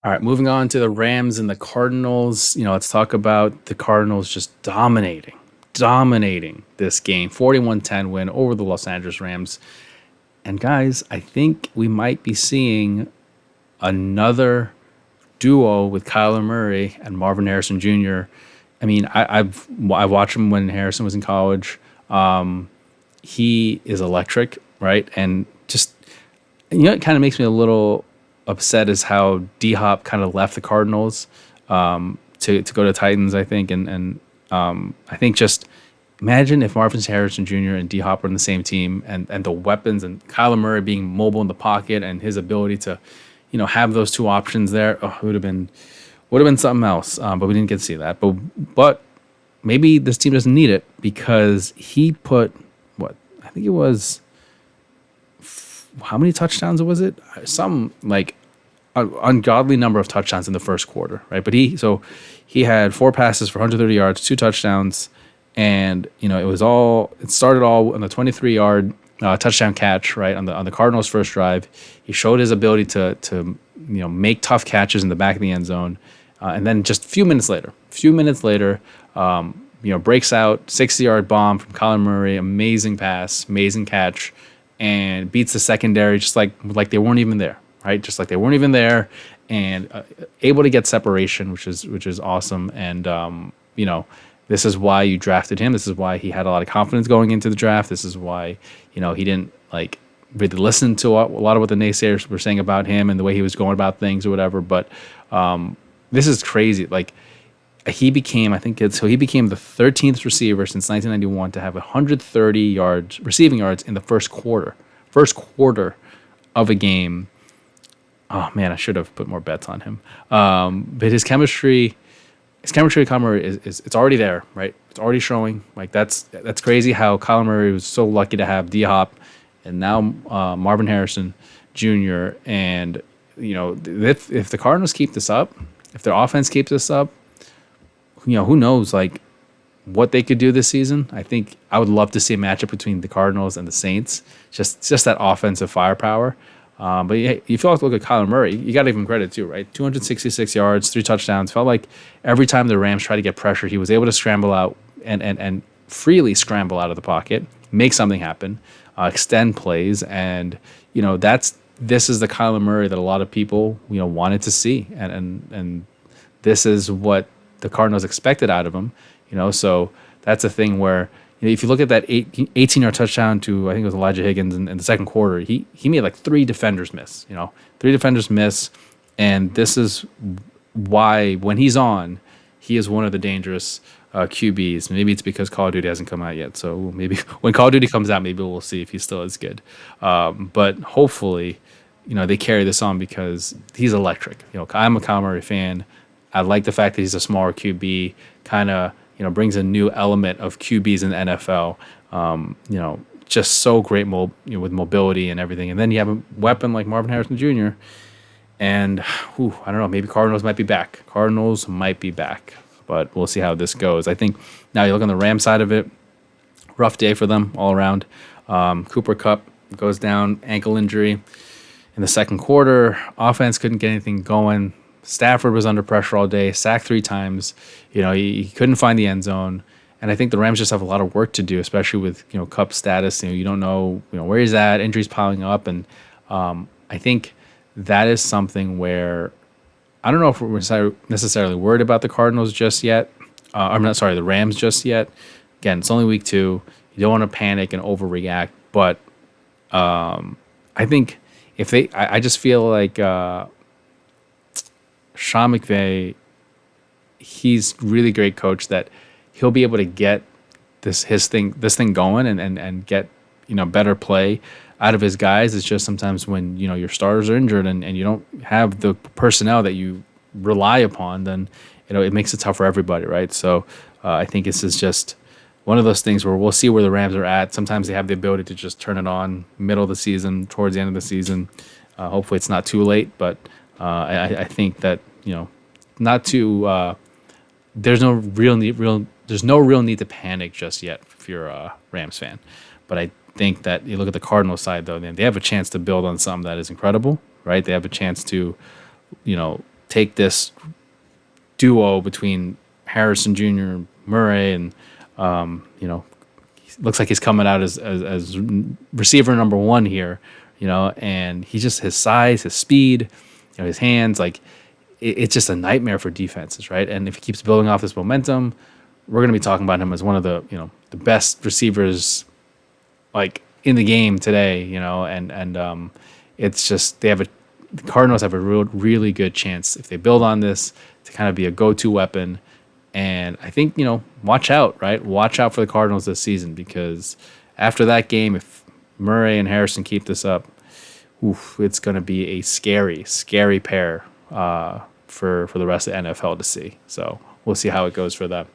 All right, moving on to the Rams and the Cardinals. Let's talk about the Cardinals just dominating this game. 41-10 win over the Los Angeles Rams. And guys, I think we might be seeing another duo with Kyler Murray and Marvin Harrison Jr. I mean, I've watched him when Harrison was in college. He is electric, right? And just it kind of makes me a little upset is how D Hop kind of left the Cardinals to go to Titans, I think, and I think just imagine if Marvin Harrison Jr. and D Hop were on the same team, and the weapons and Kyler Murray being mobile in the pocket and his ability to, have those two options there. Oh, it would have been something else, but we didn't get to see that. But maybe this team doesn't need it because he put what I think it was how many touchdowns was it? Some like ungodly number of touchdowns in the first quarter, right? But he had 4 passes for 130 yards, 2 touchdowns, and it started all on the 23-yard touchdown catch, right on the Cardinals' first drive. He showed his ability to make tough catches in the back of the end zone, and then just a few minutes later, breaks out 60-yard bomb from Kyler Murray, amazing pass, amazing catch, and beats the secondary just like they weren't even there, right? Just like they weren't even there, and able to get separation, which is awesome. And this is why you drafted him. This is why he had a lot of confidence going into the draft. This is why he didn't really listen to a lot of what the naysayers were saying about him and the way he was going about things or whatever. But this is crazy. He became the 13th receiver since 1991 to have 130 yards receiving yards in the first quarter of a game. Oh man, I should have put more bets on him. But his chemistry with Kyler Murray is it's already there, right? It's already showing. That's crazy how Kyler Murray was so lucky to have D Hop and now Marvin Harrison Jr. And if the Cardinals keep this up, if their offense keeps this up, who knows what they could do this season. I think I would love to see a matchup between the Cardinals and the Saints. Just that offensive firepower. But yeah, you feel like look at Kyler Murray. You got to give him credit too, right? 266 yards, 3 touchdowns. Felt like every time the Rams tried to get pressure, he was able to scramble out and freely scramble out of the pocket, make something happen, extend plays, and this is the Kyler Murray that a lot of people wanted to see, and this is what the Cardinals expected out of him. So that's a thing where if you look at that 18-yard touchdown to I think it was Elijah Higgins in the second quarter, he made 3 defenders miss. 3 defenders miss, and this is why when he's on, he is one of the dangerous QBs. Maybe it's because Call of Duty hasn't come out yet, so maybe when Call of Duty comes out, maybe we'll see if he's still as good. But hopefully, they carry this on because he's electric. I'm a Kyler Murray fan. I like the fact that he's a smaller QB, kind of brings a new element of QBs in the NFL. Just so great with mobility and everything. And then you have a weapon like Marvin Harrison Jr. And I don't know, maybe Cardinals might be back. But we'll see how this goes. I think now you look on the Ram side of it, rough day for them all around. Cooper Kupp goes down, ankle injury in the second quarter. Offense couldn't get anything going. Stafford was under pressure all day, sacked 3 times. He couldn't find the end zone. And I think the Rams just have a lot of work to do, especially with Kupp's status. You don't know where he's at, injuries piling up, and I think that is something where I don't know if we're necessarily worried about the Cardinals just yet. I'm not sorry, the Rams just yet. Again, it's only week 2. You don't want to panic and overreact, but I think I just feel like. Sean McVay, he's really great coach that he'll be able to get this thing going and get better play out of his guys. It's just sometimes when your starters are injured and you don't have the personnel that you rely upon, then it makes it tough for everybody, right? So I think this is just one of those things where we'll see where the Rams are at. Sometimes they have the ability to just turn it on middle of the season, towards the end of the season. Hopefully it's not too late, but I think that not to. There's no real need to panic just yet if you're a Rams fan. But I think that you look at the Cardinals side though, they have a chance to build on something that is incredible, right? They have a chance to, take this duo between Harrison Jr., Murray, and looks like he's coming out as receiver number one here, and he's just his size, his speed, his hands, like it's just a nightmare for defenses, right? And if he keeps building off this momentum, we're going to be talking about him as one of the the best receivers like in the game today, and it's just the Cardinals have a really good chance if they build on this to kind of be a go-to weapon. And I think, watch out, right? Watch out for the Cardinals this season, because after that game, if Murray and Harrison keep this up, it's going to be a scary, scary pair for the rest of the NFL to see. So we'll see how it goes for them.